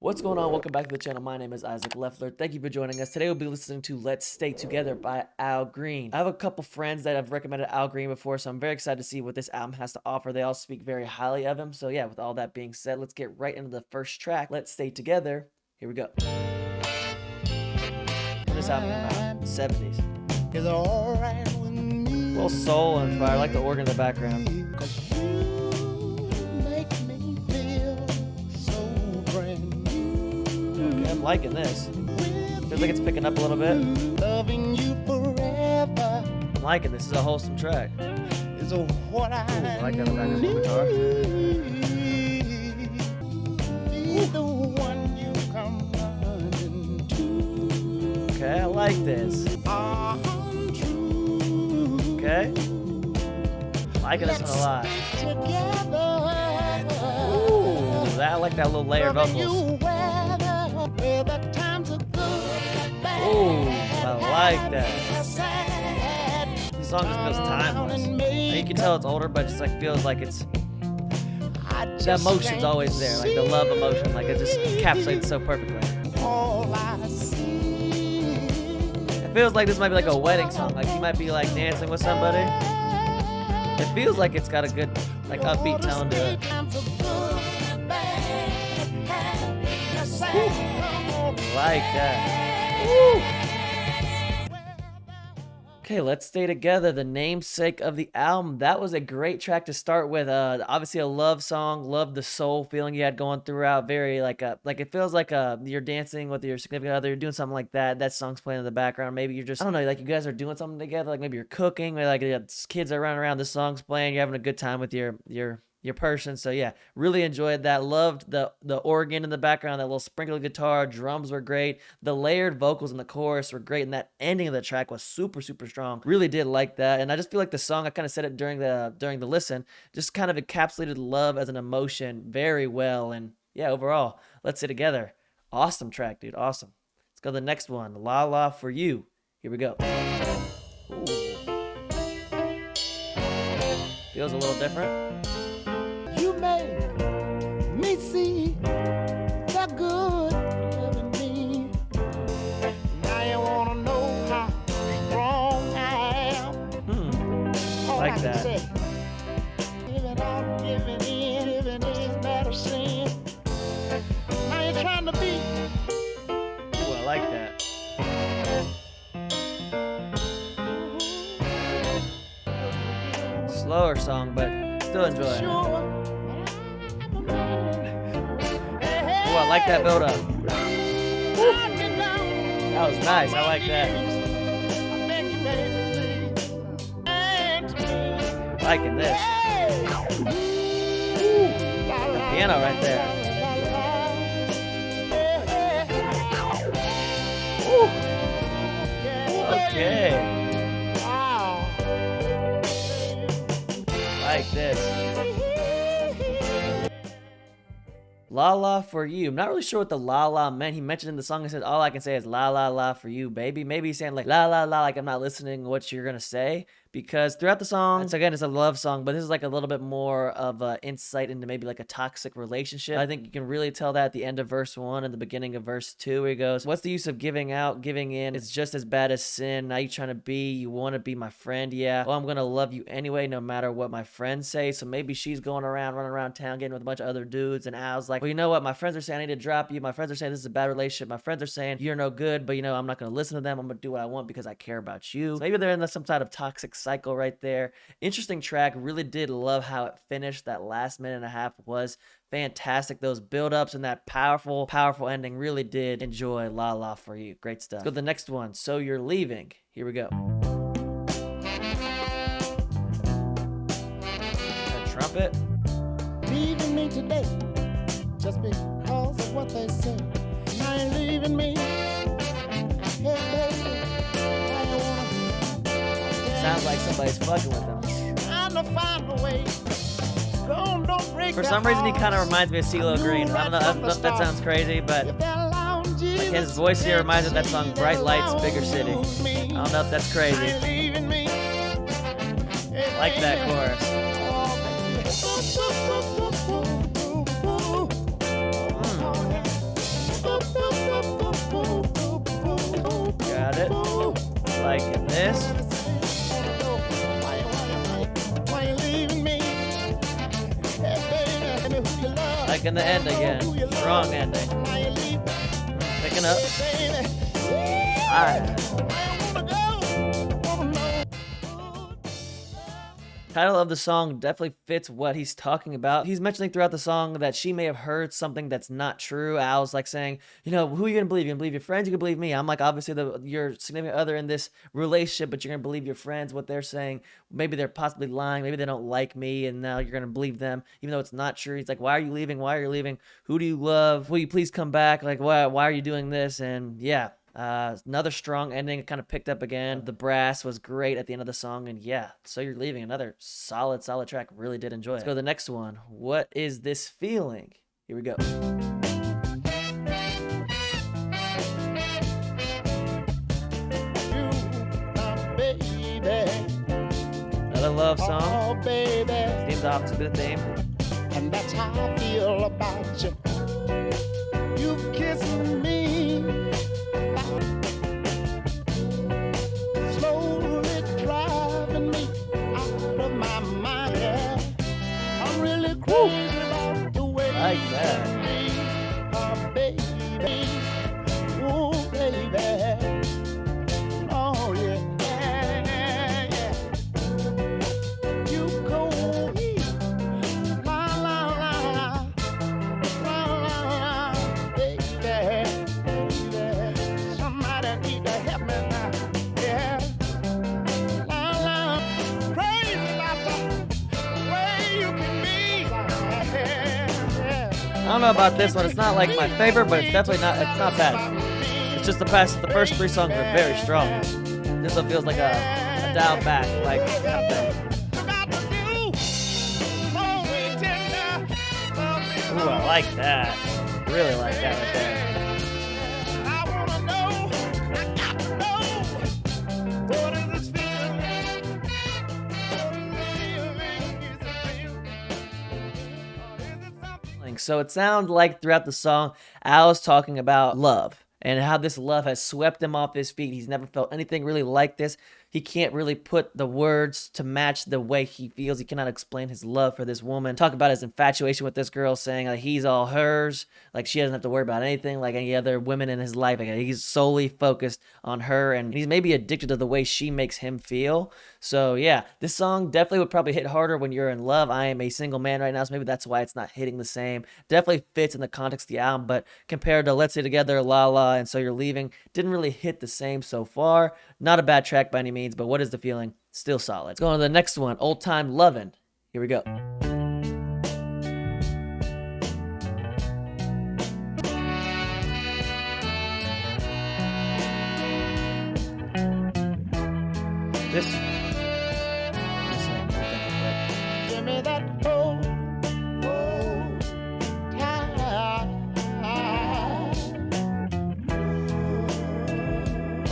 What's going on? Welcome back to the channel. My name is Isaac Leffler. Thank you for joining us. Today we'll be listening to Let's Stay Together by Al Green. I have a couple friends that have recommended Al Green before, so I'm very excited to see what this album has to offer. They all speak very highly of him. So yeah, with all that being said, let's get right into the first track, Let's Stay Together. Here we go. This album came out in the 70s. It's all right with me. A little soul and fire. I like the organ in the background. I'm liking this. Feels like it's picking up a little bit. Loving you forever. I'm liking this. This is a wholesome track. Is what I like that background guitar. Be the one you come running to. Okay, I like this. Okay. Liking this one a lot. Ooh, I like that little layered vocals. Ooh, I like that. This song just feels timeless. And you can tell it's older, but it just like feels like it's the emotion's always there, like the love emotion, like it just encapsulates so perfectly. It feels like this might be like a wedding song, like you might be like dancing with somebody. It feels like it's got a good like upbeat tone to it. Woo. Like that. Woo. Okay, Let's Stay Together, the namesake of the album. That was a great track to start with. Obviously a love song. Love the soul feeling you had going throughout. Very like it feels like you're dancing with your significant other. You're doing something like that. That song's playing in the background. Maybe you're just, I don't know, like you guys are doing something together. Like maybe you're cooking. Or like kids are running around. This song's playing. You're having a good time with your person. So yeah, really enjoyed that. Loved the organ in the background, that little sprinkle of guitar. Drums were great. The layered vocals in the chorus were great, and that ending of the track was super strong. Really did like that. And I just feel like the song, I kind of said it during the listen, just kind of encapsulated love as an emotion very well. And yeah, overall, Let's Stay Together, awesome track, dude. Awesome. Let's go to the next one, La La For You. Here we go. Ooh. Feels a little different. Me see the good in me. Now you wanna know how strong I am. Like that. Giving up, giving in, giving is medicine. Now you're trying to be. Ooh, I like that. Slower song, but still enjoy it. I like that build up. That was nice. I like that. Liking this. The piano right there. Okay. Like this. La La For You. I'm not really sure what the la la meant. He mentioned in the song, he said, all I can say is la la la for you, baby. Maybe he's saying like la la la, like I'm not listening to what you're gonna say. Because throughout the song, so again, it's a love song, but this is like a little bit more of an insight into maybe like a toxic relationship. I think you can really tell that at the end of verse 1 and the beginning of verse 2, where he goes, what's the use of giving out, giving in? It's just as bad as sin. Now you trying to be, you want to be my friend, yeah. Well, I'm going to love you anyway, no matter what my friends say. So maybe she's going around, running around town, getting with a bunch of other dudes, and Al's like, well, you know what? My friends are saying I need to drop you. My friends are saying this is a bad relationship. My friends are saying you're no good, but you know, I'm not going to listen to them. I'm going to do what I want because I care about you. So maybe they're in some sort of toxic cycle right there. Interesting track. Really did love how it finished. That last minute and a half was fantastic. Those build-ups and that powerful ending. Really did enjoy La La For You. Great stuff. Let's go to the next one, So You're Leaving. Here we go. That trumpet. Leaving me today just because of what they say. Now you're leaving me. Hey, baby. Sounds like somebody's fucking with them. For some reason, he kind of reminds me of CeeLo Green. I don't know if that sounds crazy, but like his voice here reminds me of that song Bright Lights, Bigger City. I don't know if that's crazy. I like that chorus. Liking this. Why you leaving me? Hey, baby, tell me who you love. Liking the end again. Strong ending. Why you leaving? Picking up. Hey, baby. Alright. Title of the song definitely fits what he's talking about. He's mentioning throughout the song that she may have heard something that's not true. Al's like saying, you know, who are you gonna believe? You gonna believe your friends? You can believe me. I'm like, obviously your significant other in this relationship, but you're gonna believe your friends, what they're saying. Maybe they're possibly lying. Maybe they don't like me, and now you're gonna believe them, even though it's not true. He's like, why are you leaving? Why are you leaving? Who do you love? Will you please come back? Like, why are you doing this? And yeah. Another strong ending. It kind of picked up again. The brass was great at the end of the song, and yeah, So You're Leaving, another solid track. Really did enjoy it. Let's go to the next one. What Is This Feeling? Here we go. Another love song. Oh, baby. Seems opposite of the theme. And that's how I feel about you. You kissed me, slowly driving me out of my mind. Yeah. I'm really crazy about the way Like you that. treat me. Oh, baby. Oh, baby. Oh, yeah. You go, la, la, la, la, baby. Somebody need to help me now. Yeah. La, la. Crazy about the way you can be. I don't know about this one. It's not like my favorite, but it's definitely not. It's not bad. It's just the first three songs are very strong. This one feels like a dial back, like kind of thing. Ooh, I like that. Really like that right there. So it sounds like throughout the song, Al's talking about love and how this love has swept him off his feet. He's never felt anything really like this. He can't really put the words to match the way he feels. He cannot explain his love for this woman. Talk about his infatuation with this girl, saying like he's all hers, like she doesn't have to worry about anything like any other women in his life. Like he's solely focused on her, and he's maybe addicted to the way she makes him feel. So yeah, this song definitely would probably hit harder when you're in love. I am a single man right now, so maybe that's why it's not hitting the same. Definitely fits in the context of the album, but compared to Let's Stay Together, La La, and So You're Leaving, didn't really hit the same so far. Not a bad track by any means, but What Is the Feeling? Still solid. Let's go on to the next one, Old Time Lovin'. Here we go. This Give me that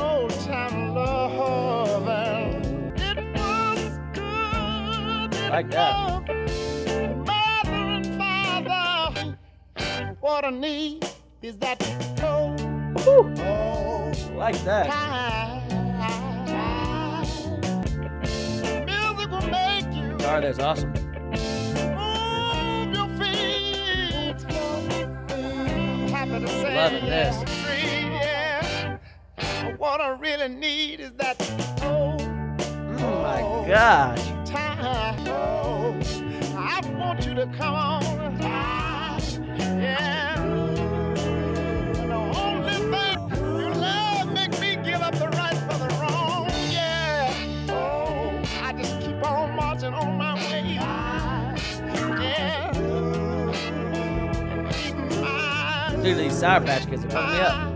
old time loving. It was good. like that. Mother and father. What I need is that cold. Like that. Music will make you Guitar there's awesome. move your feet. Happy to say Loving this. yeah. What I really need is that cold. Oh my gosh. Time. Oh, I want you to come on. Yeah. The only thing you love make me give up the right for the wrong. Yeah. Oh, I just keep on marching on my way. Yeah. Keep my Dude, these Sour Patch Kids are putting me up.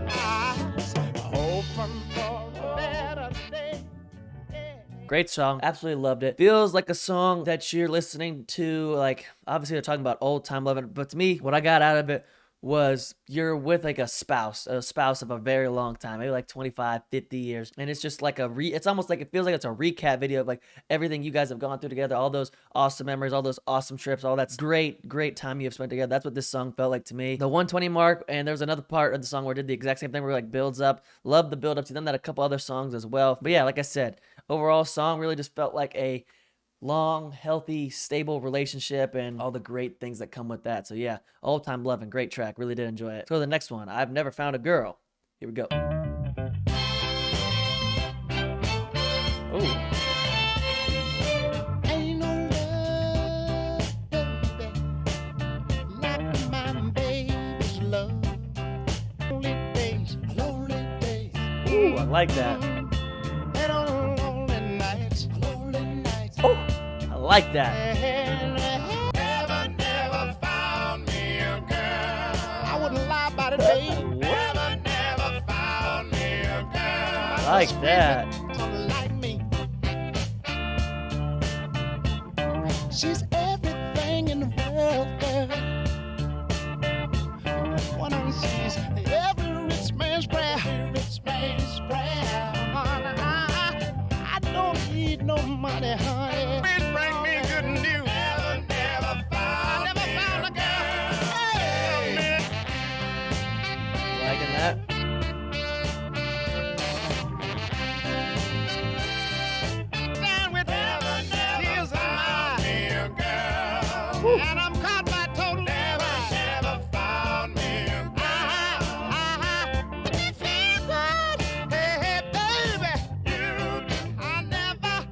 open for a better day. Great song. Absolutely loved it. Feels like a song that you're listening to, like, obviously they're talking about Old Time Lovin', but to me, what I got out of it was you're with like a spouse of a very long time, maybe like 25, 50 years. And it's just like it's almost like, it feels like it's a recap video of like everything you guys have gone through together, all those awesome memories, all those awesome trips, all that great time you have spent together. That's what this song felt like to me. The 120 mark, and there was another part of the song where it did the exact same thing where it like builds up. Love the build up to them, that a couple other songs as well. But yeah, like I said, overall song really just felt like a long, healthy, stable relationship and all the great things that come with that. So yeah, Old Time Lovin', great track. Really did enjoy it. Let's go to the next one. I've Never Found a Girl. Here we go. Oh. Ain't no love, baby, like my baby's love. Lonely days, lonely days. Ooh, I like that. And on lonely nights, Oh, I like that. Never found me a girl. I wouldn't lie about it, babe. Never found me a girl. I like that. Like me. She's everything in the world, girl. One of she's every rich man's prayer. I don't need no money, honey. Please bring me good news. Never found a girl. Hey. Liking that? Down with tears in my girl. And I'm caught by total never found me a girl. It feels good. Hey, baby. I never.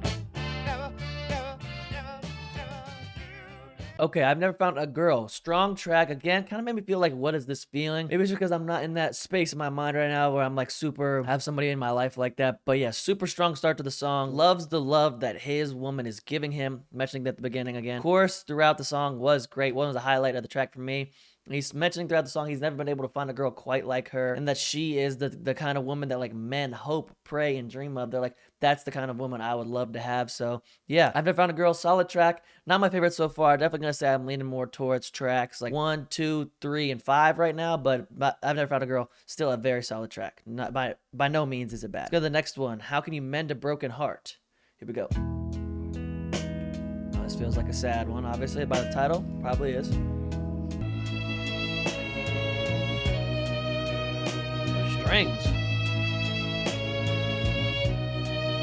Okay, I've Never Found a Girl. Strong track. Again, kind of made me feel like, what is this feeling? Maybe it's because I'm not in that space in my mind right now where I'm like super, have somebody in my life like that. But yeah, super strong start to the song. Loves the love that his woman is giving him. Mentioning that at the beginning again. Chorus throughout the song was great. One was a highlight of the track for me. And he's mentioning throughout the song he's never been able to find a girl quite like her, and that she is the kind of woman that like men hope, pray, and dream of. They're like, that's the kind of woman I would love to have. So yeah, I've Never Found a Girl, solid track. Not my favorite so far. Definitely gonna say I'm leaning more towards tracks like 1, 2, 3, and 5 right now, but I've Never Found a Girl, still a very solid track. Not by no means is it bad. Let's go to the next one. How Can You Mend a Broken Heart? Here we go. Oh, this feels like a sad one, obviously, by the title. Probably is. Strings.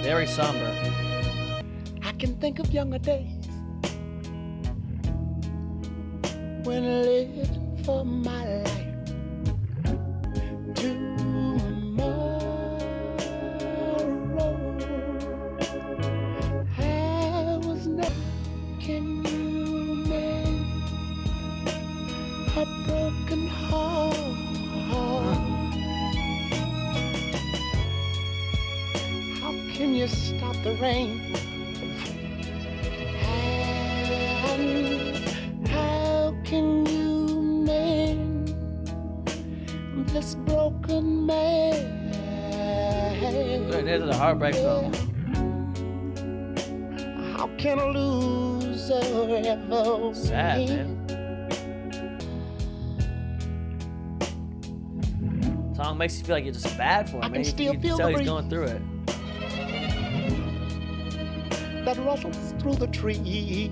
Very somber. I can think of younger days when I lived for my life. Tomorrow I was not. Can you mend a broken heart? Can you stop the rain? And how can you mend this broken man? This is a heartbreak song. How can a loser ever Sad, win? man. Song makes you feel like you're just bad for him. I can Man. still You feel tell the he's breeze going through it. that rustles through the trees.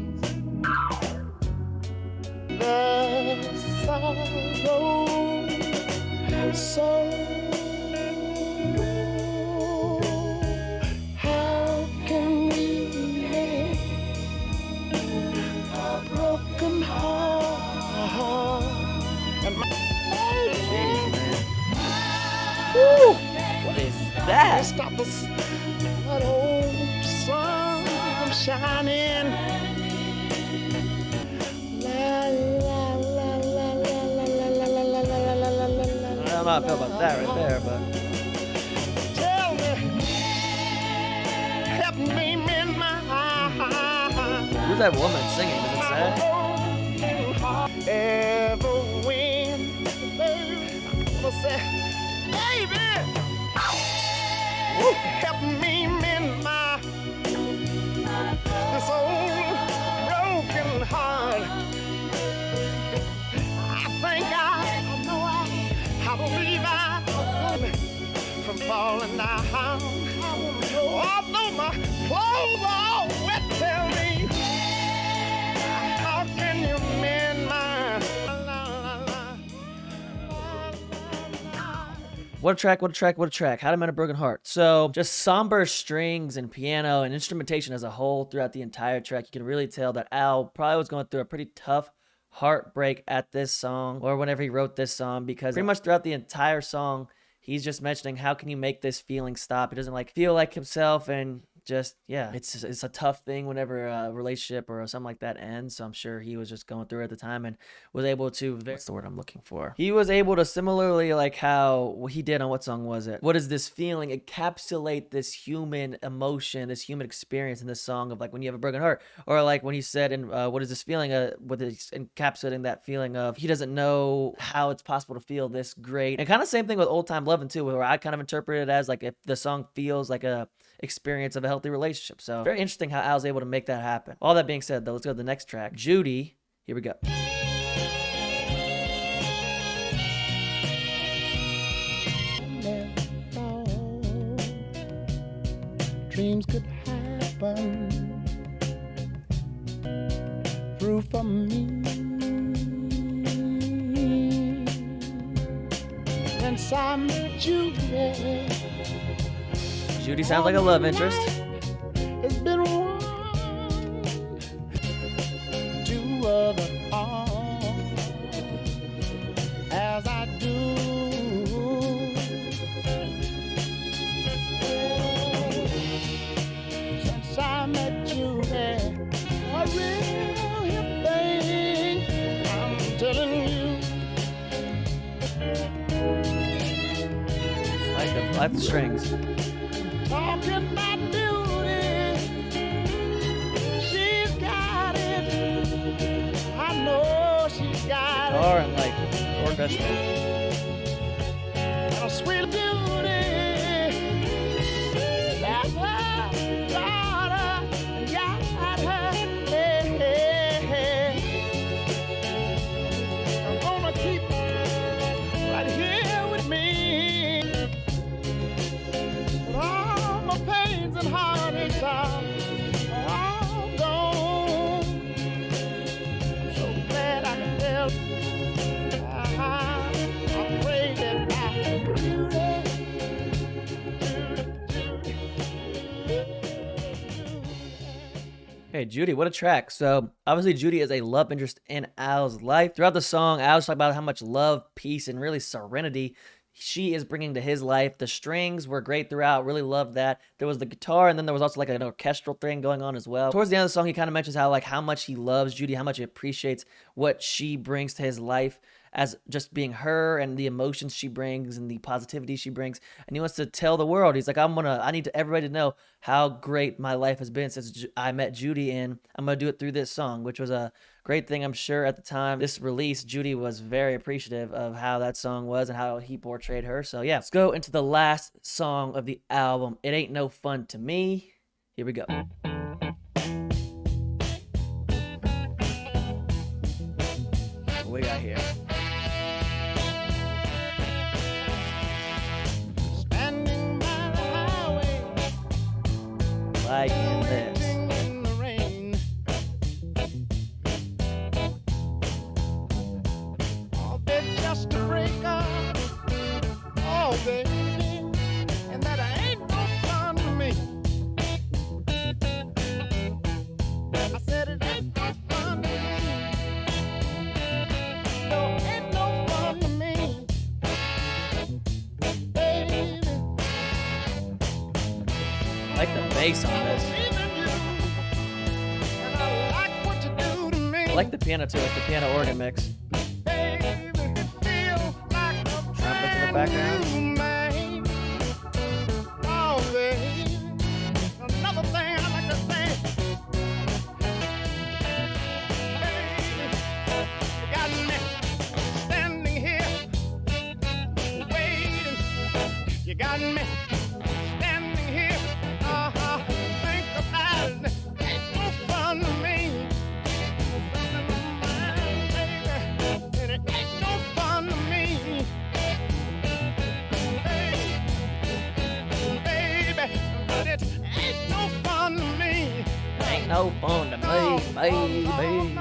The sorrow, so how can we mend a broken heart? And my Jeez, man. Woo! What is that? stop us, that old sun shining. La la la la la la la la la la la la la la. I don't know how I feel about that right there, but Tell me, help me mend my heart. who's that woman singing? Does it say? Ever win, baby? I'm gonna say, baby, help me mend my this old broken heart. I think I know believe I from falling down. Although my clothes are all wet, tell me, how can you mend mine? What a track, what a track, what a track. How to Mend a Broken Heart. So just somber strings and piano and instrumentation as a whole throughout the entire track. You can really tell that Al probably was going through a pretty tough heartbreak at this song or whenever he wrote this song, because pretty much throughout the entire song, he's just mentioning how can you make this feeling stop. He doesn't like feel like himself, and just, yeah, it's a tough thing whenever a relationship or something like that ends. So I'm sure he was just going through it at the time and was able to, what's the word I'm looking for? He was able to, similarly like how he did on, what song was it? What is this feeling? Encapsulate this human emotion, this human experience in this song of like when you have a broken heart, or like when he said in what is this feeling? With encapsulating that feeling of he doesn't know how it's possible to feel this great. And kind of same thing with Old Time Lovin' too, where I kind of interpret it as like if the song feels like a experience of a healthy relationship. So very interesting how Al's able to make that happen. All that being said though, let's go to the next track. Judy, here we go. Dreams could happen through for me. Since I met you, Judy sounds like a love interest. it's been one, two other arms as I do. Since I met you, a real hip thing, I'm telling you. I like the strings. Talking about beauty, she's got it. I know she's got it. Guitar and like orchestra. A sweet beauty, that's her daughter, got her. Hey, hey, hey. I'm gonna keep right here with me. All my pains and heartaches are all gone. So glad I can tell. I pray that I Hey, Judy, what a track. So obviously Judy is a love interest in Al's life. Throughout the song, Al's talking about how much love, peace, and really serenity she is bringing to his life. The strings were great throughout. Really loved that. There was the guitar, and then there was also like an orchestral thing going on as well. Towards the end of the song, he kind of mentions how much he loves Judy, how much he appreciates what she brings to his life as just being her and the emotions she brings and the positivity she brings. And he wants to tell the world, he's like, I need everybody to know how great my life has been since I met Judy, and I'm going to do it through this song, which was a great thing. I'm sure at the time this release, Judy was very appreciative of how that song was and how he portrayed her. So yeah, let's go into the last song of the album. It Ain't No Fun to Me. Here we go. What we got here? standing by the highway, Like this. in the rain. Oh, baby, just to break up. Oh, baby, and that ain't no fun to me. I said it ain't no fun to me. No, ain't no fun to me. Baby, I like the bass on this. leaving you, and I like what you do to me. I like the piano too, like the piano organ mix. Baby, feel like a Trumpets in the background. brand new man. Oh, baby, another thing I like to say. Baby, you got me standing here waiting. You got me standing here. Think about it. Ain't no fun to me. Something in my mind, baby, and it ain't no fun to me. no fun to me, baby.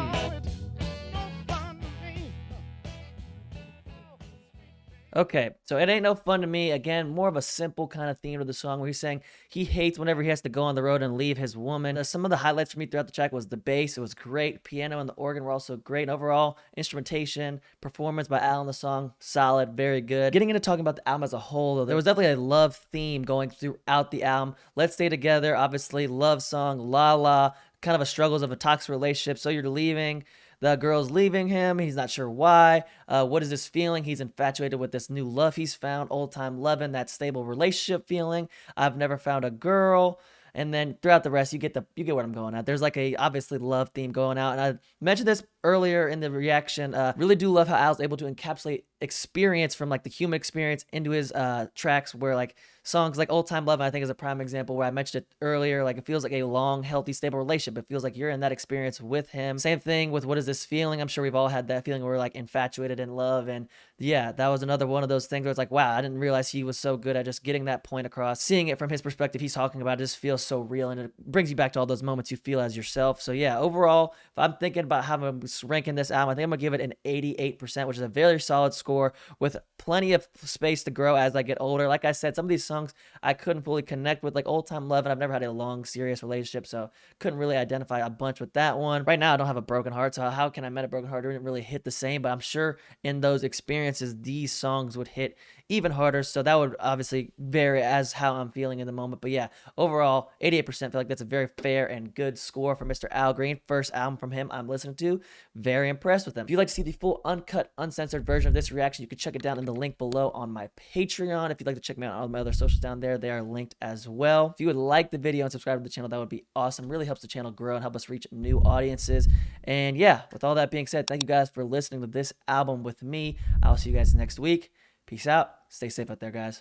Okay, so It Ain't No Fun to Me, again, more of a simple kind of theme to the song where he's saying he hates whenever he has to go on the road and leave his woman. Some of the highlights for me throughout the track was the bass. It was great. Piano and the organ were also great. And overall, instrumentation, performance by Al in the song, solid, very good. Getting into talking about the album as a whole, though, there was definitely a love theme going throughout the album. Let's Stay Together, obviously, love song, La La, kind of a struggles of a toxic relationship. So You're Leaving. The girl's leaving him. He's not sure why. What is this feeling? He's infatuated with this new love he's found. Old Time Lovin', that stable relationship feeling. I've never found a girl. And then throughout the rest, you get what I'm going at. There's like a obviously love theme going out. And I mentioned this earlier in the reaction. Really do love how Al's able to encapsulate experience from like the human experience into his tracks, where like songs like Old Time Lovin', I think, is a prime example where I mentioned it earlier. Like, it feels like a long, healthy, stable relationship. It feels like you're in that experience with him. Same thing with What Is This Feeling? I'm sure we've all had that feeling where we're like infatuated in love. And yeah, that was another one of those things where it's like, wow, I didn't realize he was so good at just getting that point across. Seeing it from his perspective, he's talking about it just feels so real, and it brings you back to all those moments you feel as yourself. So yeah, overall, if I'm thinking about how I'm ranking this album, I think I'm gonna give it an 88%, which is a very solid score with plenty of space to grow as I get older. Like I said, some of these songs I couldn't fully connect with, like Old Time Lovin'. I've never had a long, serious relationship, so couldn't really identify a bunch with that one. Right now, I don't have a broken heart, so how can I met a broken heart? It didn't really hit the same, but I'm sure in those experiences, these songs would hit even harder. So that would obviously vary as how I'm feeling in the moment. But yeah, overall, 88%. Feel like that's a very fair and good score for Mr. Al Green. First album from him I'm listening to. Very impressed with him. If you'd like to see the full, uncut, uncensored version of this reaction, you can check it down in the link below on my Patreon. If you'd like to check me out on all my other socials down there, they are linked as well. If you would like the video and subscribe to the channel, that would be awesome. Really helps the channel grow and help us reach new audiences. And yeah, with all that being said, thank you guys for listening to this album with me. I'll see you guys next week. Peace out. Stay safe out there, guys.